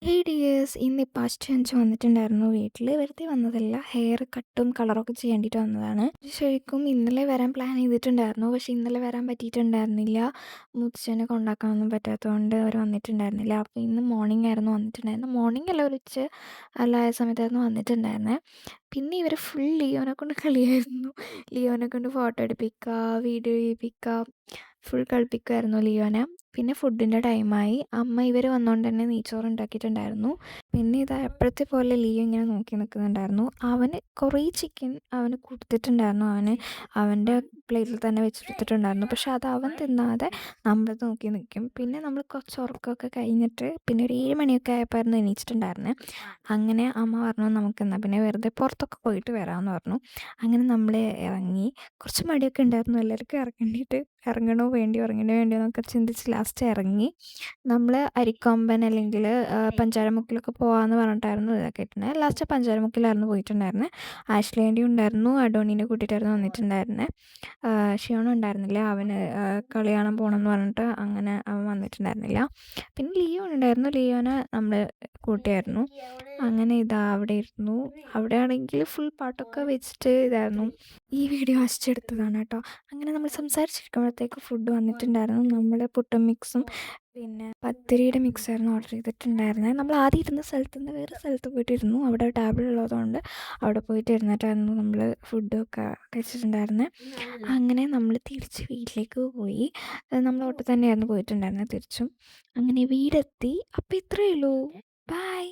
Hey dears! ഇന്നിപ്പോൾ അച്ചു വന്നിട്ടുണ്ടായിരുന്നു വീട്ടിൽ. വെറുതെ വന്നതല്ല, ഹെയർ കട്ടും കളറൊക്കെ ചെയ്യേണ്ടിയിട്ട് വന്നതാണ്. ശരിക്കും ഇന്നലെ വരാൻ പ്ലാൻ ചെയ്തിട്ടുണ്ടായിരുന്നു. പക്ഷേ ഇന്നലെ വരാൻ പറ്റിയിട്ടുണ്ടായിരുന്നില്ല. മുത്തച്ഛനെ കൊണ്ടാക്കാനൊന്നും പറ്റാത്തതുകൊണ്ട് അവർ വന്നിട്ടുണ്ടായിരുന്നില്ല. അപ്പോൾ ഇന്ന് മോർണിംഗ് ആയിരുന്നു വന്നിട്ടുണ്ടായിരുന്നത്. മോർണിംഗ് അല്ല, ഒരു ഉച്ച എല്ലാം ആയ സമയത്തായിരുന്നു വന്നിട്ടുണ്ടായിരുന്നത്. പിന്നെ ഇവർ ഫുൾ ലിയോനെ കൊണ്ട് കളിയായിരുന്നു. ലിയോനെ കൊണ്ട് ഫോട്ടോ എടുപ്പിക്കുക, വീഡിയോ ചെയ്യിപ്പിക്കുക, ഫുൾ കളിപ്പിക്കുമായിരുന്നു ലിയോനെ. പിന്നെ ഫുഡിൻ്റെ ടൈമായി. അമ്മ ഇവർ വന്നുകൊണ്ട് തന്നെ നെയ്ച്ചോറ് ഉണ്ടാക്കിയിട്ടുണ്ടായിരുന്നു. പിന്നെ ഇതാ എപ്പോഴത്തെ പോലെ ലിയോ ഇങ്ങനെ നോക്കി നിൽക്കുന്നുണ്ടായിരുന്നു. അവന് കുറേ ചിക്കൻ അവന് കൊടുത്തിട്ടുണ്ടായിരുന്നു. അവൻ്റെ പ്ലേറ്റിൽ തന്നെ വെച്ചെടുത്തിട്ടുണ്ടായിരുന്നു. പക്ഷെ അത് അവൻ തിന്നാതെ നമ്മളത് നോക്കി നിൽക്കും. പിന്നെ നമ്മൾ കുറച്ച് ഉറക്കമൊക്കെ കഴിഞ്ഞിട്ട് പിന്നെ ഒരു 7 മണിയൊക്കെ ആയപ്പോഴായിരുന്നു എണീച്ചിട്ടുണ്ടായിരുന്നത്. അങ്ങനെ അമ്മ പറഞ്ഞു നമുക്കെന്നാൽ പിന്നെ വെറുതെ പുറത്തൊക്കെ പോയിട്ട് വരാമെന്ന് പറഞ്ഞു. അങ്ങനെ നമ്മൾ ഇറങ്ങി. കുറച്ച് മടിയൊക്കെ ഉണ്ടായിരുന്നു എല്ലാവർക്കും ഇറങ്ങണോ വേണ്ടിയോ എന്നൊക്കെ ചിന്തിച്ച് ലാസ്റ്റ് ഇറങ്ങി. നമ്മൾ അരിക്കൊമ്പൻ അല്ലെങ്കിൽ പഞ്ചാരമുക്കിലൊക്കെ പോകാമെന്ന് പറഞ്ഞിട്ടായിരുന്നു ഇതൊക്കെ ഇട്ടുണ്ടായിരുന്നത്. ലാസ്റ്റ് പഞ്ചാരമുക്കിലായിരുന്നു പോയിട്ടുണ്ടായിരുന്നത്. ആഷ്ലി ആൻറ്റി ഉണ്ടായിരുന്നു, അഡോണീനെ കൂട്ടിയിട്ടായിരുന്നു വന്നിട്ടുണ്ടായിരുന്നത്. ഷിയോണ ഉണ്ടായിരുന്നില്ല, അവന് കളി കാണാൻ പോകണമെന്ന് പറഞ്ഞിട്ട് അങ്ങനെ അവൻ വന്നിട്ടുണ്ടായിരുന്നില്ല. പിന്നെ ലിയോ ഉണ്ടായിരുന്നു, ലിയോനെ നമ്മൾ കൂട്ടിയായിരുന്നു. അങ്ങനെ ഇതാ അവിടെ ഇരുന്നു. അവിടെ ആണെങ്കിൽ ഫുൾ പാട്ടൊക്കെ വെച്ചിട്ട് ഇതായിരുന്നു. ഈ വീഡിയോ അടിച്ചെടുത്തതാണ് കേട്ടോ. അങ്ങനെ നമ്മൾ സംസാരിച്ചിരിക്കുമ്പോഴത്തേക്ക് ഫുഡ് വന്നിട്ടുണ്ടായിരുന്നു. നമ്മൾ പുട്ടും മിക്സും പിന്നെ പത്തിരിയുടെ മിക്സായിരുന്നു ഓർഡർ ചെയ്തിട്ടുണ്ടായിരുന്നത്. നമ്മൾ ആദ്യം ഇരുന്ന സ്ഥലത്ത് നിന്ന് വേറെ സ്ഥലത്ത് പോയിട്ടിരുന്നു. അവിടെ ടേബിൾ ഉള്ളതുകൊണ്ട് അവിടെ പോയിട്ട് ഇരുന്നിട്ടായിരുന്നു നമ്മൾ ഫുഡൊക്കെ കഴിച്ചിട്ടുണ്ടായിരുന്നത്. അങ്ങനെ നമ്മൾ തിരിച്ച് വീട്ടിലേക്ക് പോയി. നമ്മൾ ഓട്ടോ തന്നെയായിരുന്നു പോയിട്ടുണ്ടായിരുന്നത് തിരിച്ചും. അങ്ങനെ വീടെത്തി. അപ്പോൾ ഇത്രയേ ഉള്ളൂ. ബൈ.